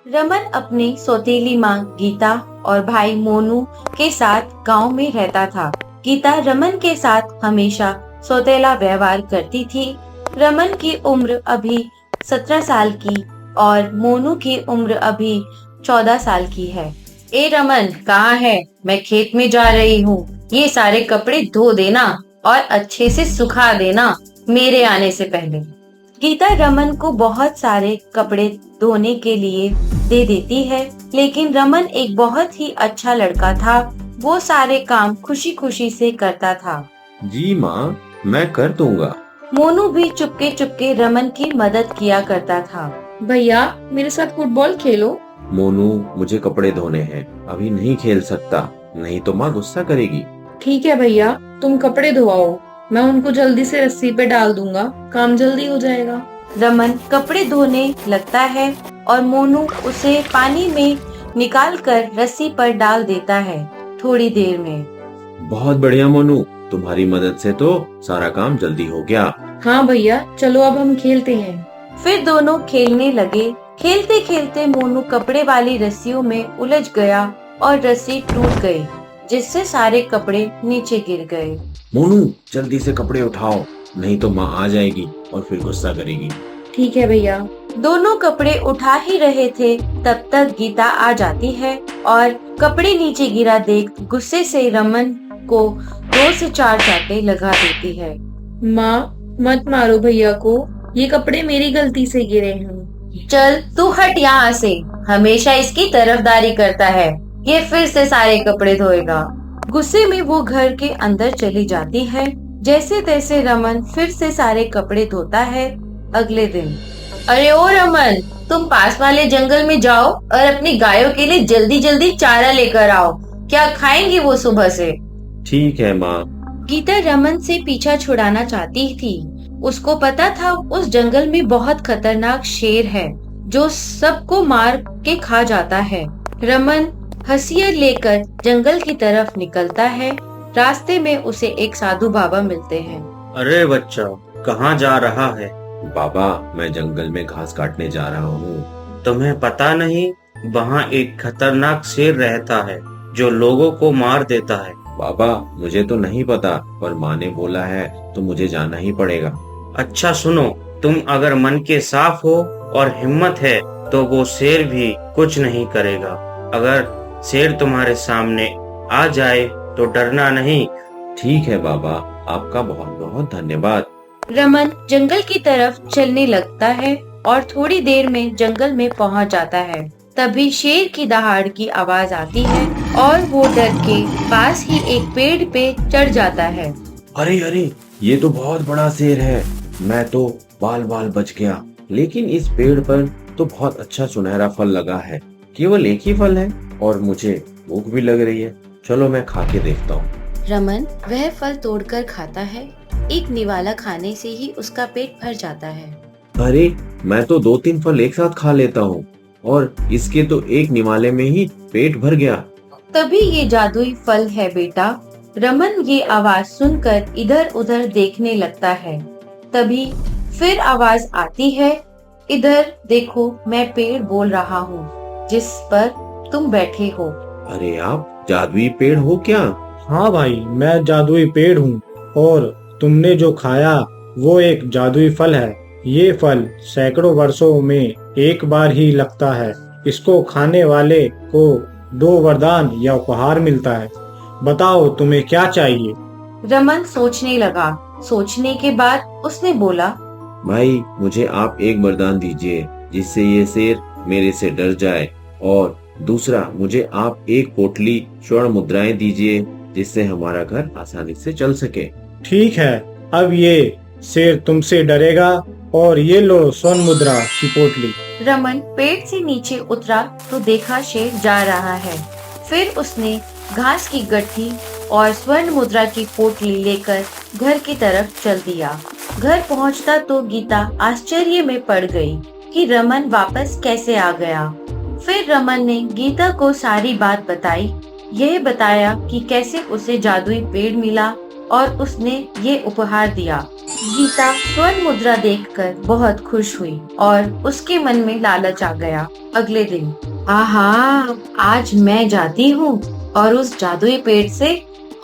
रमन अपनी सौतेली माँ गीता और भाई मोनू के साथ गांव में रहता था। गीता रमन के साथ हमेशा सौतेला व्यवहार करती थी। रमन की उम्र अभी 17 साल की और मोनू की उम्र अभी 14 साल की है। ए रमन, कहाँ है? मैं खेत में जा रही हूँ। ये सारे कपड़े धो देना और अच्छे से सुखा देना मेरे आने से पहले। गीता रमन को बहुत सारे कपड़े धोने के लिए दे देती है, लेकिन रमन एक बहुत ही अच्छा लड़का था। वो सारे काम खुशी खुशी से करता था। जी माँ, मैं कर दूंगा। मोनू भी चुपके चुपके रमन की मदद किया करता था। भैया, मेरे साथ फुटबॉल खेलो। मोनू, मुझे कपड़े धोने हैं, अभी नहीं खेल सकता, नहीं तो माँ गुस्सा करेगी। ठीक है भैया, तुम कपड़े धोआओ, मैं उनको जल्दी से रस्सी पे डाल दूंगा, काम जल्दी हो जाएगा। रमन कपड़े धोने लगता है और मोनू उसे पानी में निकालकर रस्सी पर डाल देता है। थोड़ी देर में बहुत बढ़िया मोनू, तुम्हारी मदद से तो सारा काम जल्दी हो गया। हाँ भैया, चलो अब हम खेलते हैं। फिर दोनों खेलने लगे। खेलते खेलते मोनू कपड़े वाली रस्सियों में उलझ गया और रस्सी टूट गई, जिससे सारे कपड़े नीचे गिर गए। मोनू, जल्दी से कपड़े उठाओ, नहीं तो माँ आ जाएगी और फिर गुस्सा करेगी। ठीक है भैया। दोनों कपड़े उठा ही रहे थे, तब तक गीता आ जाती है और कपड़े नीचे गिरा देख गुस्से से रमन को 2 से 4 चांटे लगा देती है। माँ, मत मारो भैया को, ये कपड़े मेरी गलती से गिरे हैं। चल तू हट यहाँ से, हमेशा इसकी तरफदारी करता है। ये फिर से सारे कपड़े धोएगा। गुस्से में वो घर के अंदर चली जाती है। जैसे तैसे रमन फिर से सारे कपड़े धोता है। अगले दिन, अरे ओ रमन, तुम पास वाले जंगल में जाओ और अपनी गायों के लिए जल्दी जल्दी चारा लेकर आओ। क्या खाएंगी वो सुबह से? ठीक है माँ। गीता रमन से पीछा छुड़ाना चाहती थी। उसको पता था उस जंगल में बहुत खतरनाक शेर है जो सबको मार के खा जाता है। रमन हथियार लेकर जंगल की तरफ निकलता है। रास्ते में उसे एक साधु बाबा मिलते हैं। अरे बच्चा, कहाँ जा रहा है? बाबा, मैं जंगल में घास काटने जा रहा हूँ। तुम्हें पता नहीं, वहाँ एक खतरनाक शेर रहता है जो लोगों को मार देता है। बाबा, मुझे तो नहीं पता, पर माँ ने बोला है तो मुझे जाना ही पड़ेगा। अच्छा सुनो, तुम अगर मन के साफ हो और हिम्मत है तो वो शेर भी कुछ नहीं करेगा। अगर शेर तुम्हारे सामने आ जाए तो डरना नहीं। ठीक है बाबा, आपका बहुत बहुत धन्यवाद। रमन जंगल की तरफ चलने लगता है और थोड़ी देर में जंगल में पहुंच जाता है। तभी शेर की दहाड़ की आवाज आती है और वो डर के पास ही एक पेड़ पे चढ़ जाता है। अरे अरे, ये तो बहुत बड़ा शेर है, मैं तो बाल बाल बच गया। लेकिन इस पेड़ पर तो बहुत अच्छा सुनहरा फल लगा है। केवल एक ही फल है और मुझे भूख भी लग रही है। चलो मैं खा के देखता हूँ। रमन वह फल तोड़कर खाता है। एक निवाला खाने से ही उसका पेट भर जाता है। अरे, मैं तो 2-3 फल एक साथ खा लेता हूँ और इसके तो एक निवाले में ही पेट भर गया। तभी ये जादुई फल है बेटा। रमन ये आवाज सुनकर इधर उधर देखने लगता है। तभी फिर आवाज आती है, इधर देखो, मैं पेड़ बोल रहा हूँ जिस पर तुम बैठे हो। अरे, आप जादुई पेड़ हो क्या? हाँ भाई, मैं जादुई पेड़ हूँ और तुमने जो खाया वो एक जादुई फल है। ये फल सैकड़ों वर्षों में एक बार ही लगता है। इसको खाने वाले को 2 वरदान या उपहार मिलता है। बताओ तुम्हें क्या चाहिए? रमन सोचने लगा। सोचने के बाद उसने बोला, भाई, मुझे आप एक वरदान दीजिए जिससे ये शेर मेरे से डर जाए, और दूसरा, मुझे आप एक पोटली स्वर्ण मुद्राएं दीजिए जिससे हमारा घर आसानी से चल सके। ठीक है, अब ये शेर तुमसे डरेगा और ये लो स्वर्ण मुद्रा की पोटली। रमन पेड़ से नीचे उतरा तो देखा शेर जा रहा है। फिर उसने घास की गट्ठी और स्वर्ण मुद्रा की पोटली लेकर घर की तरफ चल दिया। घर पहुंचता तो गीता आश्चर्य में पड़ गई कि रमन वापस कैसे आ गया। फिर रमन ने गीता को सारी बात बताई। यह बताया कि कैसे उसे जादुई पेड़ मिला और उसने ये उपहार दिया। गीता स्वर्ण मुद्रा देखकर बहुत खुश हुई और उसके मन में लालच आ गया। अगले दिन, आहा, आज मैं जाती हूँ और उस जादुई पेड़ से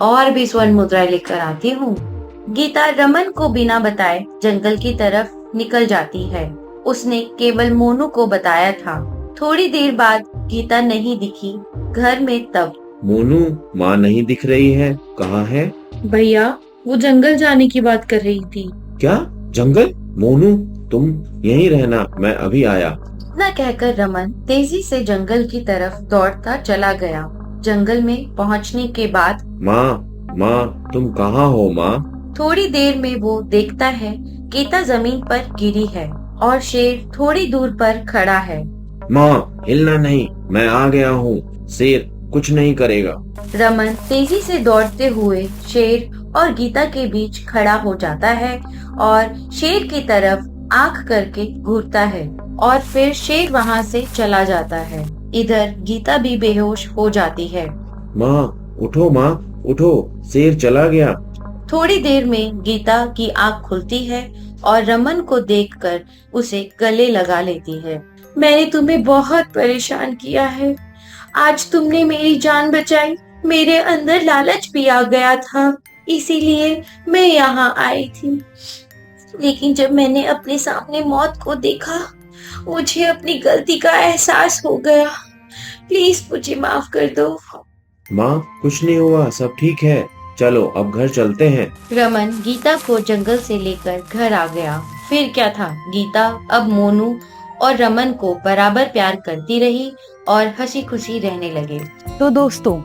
और भी स्वर्ण मुद्रा लेकर आती हूँ। गीता रमन को बिना बताए जंगल की तरफ निकल जाती है। उसने केवल मोनू को बताया था। थोड़ी देर बाद गीता नहीं दिखी घर में। तब मोनू, माँ नहीं दिख रही है, कहाँ है? भैया, वो जंगल जाने की बात कर रही थी। क्या जंगल? मोनू, तुम यहीं रहना, मैं अभी आया। इतना कहकर रमन तेजी से जंगल की तरफ दौड़ता चला गया। जंगल में पहुंचने के बाद, माँ, तुम कहाँ हो माँ? थोड़ी देर में वो देखता है गीता जमीन पर गिरी है और शेर थोड़ी दूर पर खड़ा है। माँ, हिलना नहीं, मैं आ गया हूँ, शेर कुछ नहीं करेगा। रमन तेजी से दौड़ते हुए शेर और गीता के बीच खड़ा हो जाता है और शेर की तरफ आंख करके घूरता है और फिर शेर वहाँ से चला जाता है। इधर गीता भी बेहोश हो जाती है। माँ उठो, शेर चला गया। थोड़ी देर में गीता की आंख खुलती है और रमन को देखकर उसे गले लगा लेती है। मैंने तुम्हें बहुत परेशान किया है। आज तुमने मेरी जान बचाई। मेरे अंदर लालच भी आ गया था, इसीलिए मैं यहाँ आई थी। लेकिन जब मैंने अपने सामने मौत को देखा, मुझे अपनी गलती का एहसास हो गया। प्लीज मुझे माफ कर दो। माँ, कुछ नहीं हुआ, सब ठीक है। चलो अब घर चलते हैं। रमन गीता को जंगल से लेकर घर आ गया। फिर क्या था, गीता अब मोनू और रमन को बराबर प्यार करती रही और हंसी खुशी रहने लगे। तो दोस्तों,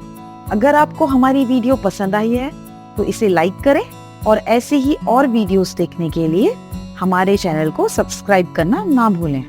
अगर आपको हमारी वीडियो पसंद आई है तो इसे लाइक करें और ऐसे ही और वीडियोस देखने के लिए हमारे चैनल को सब्सक्राइब करना ना भूलें।